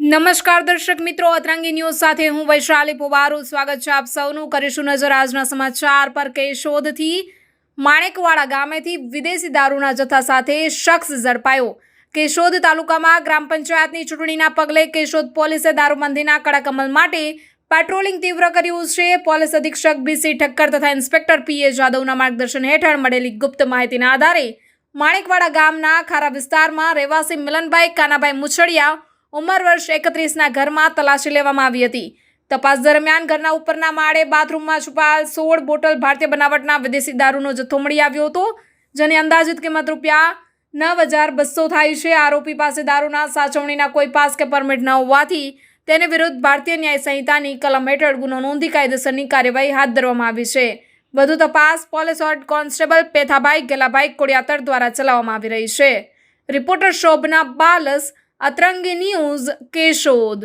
નમસ્કાર દર્શક મિત્રો, અતરંગી ન્યૂઝ સાથે હું વૈશાલી પોવારું સ્વાગત છે આપ સૌનું। કરીશું નજર આજના સમાચાર પર। કેશોદથી માણેકવાડા ગામેથી વિદેશી દારૂના જથ્થા સાથે શખ્સ ઝડપાયો। કેશોદ તાલુકામાં ગ્રામ પંચાયતની ચૂંટણીના પગલે કેશોદ પોલીસે દારૂબંધીના કડક અમલ માટે પેટ્રોલિંગ તીવ્ર કર્યું છે। પોલીસ અધિક્ષક બીસી ઠક્કર તથા ઇન્સ્પેક્ટર પીએ જાદવના માર્ગદર્શન હેઠળ મળેલી ગુપ્ત માહિતીના આધારે માણેકવાડા ગામના ખારા વિસ્તારમાં રહેવાસી મિલનભાઈ કાનાભાઈ મુછડિયા ઉંમર વર્ષ 31ના ઘરમાં તલાશી લેવામાં આવી હતી। તપાસ દરમિયાન ઘરના ઉપરના માળે બાથરૂમમાં છુપાયેલ 16 બોટલ ભારતીય બનાવટના વિદેશી દારૂનો જથ્થો મળી આવ્યો હતો, જેની અંદાજિત કિંમત રૂપિયા 9,200 થાય છે। આરોપી પાસે દારૂના સાચવણીના કોઈ પાસ કે પરમિટ ન હોવાથી તેની વિરુદ્ધ ભારતીય ન્યાય સંહિતાની કલમ હેઠળ ગુનો નોંધી કાયદેસરની કાર્યવાહી હાથ ધરવામાં આવી છે। વધુ તપાસ police head constable Pethabhai Gelabhai Kodiyatar દ્વારા ચલાવવામાં આવી રહી છે। Reporter Shobhana Balas, અતરંગી news, Keshod.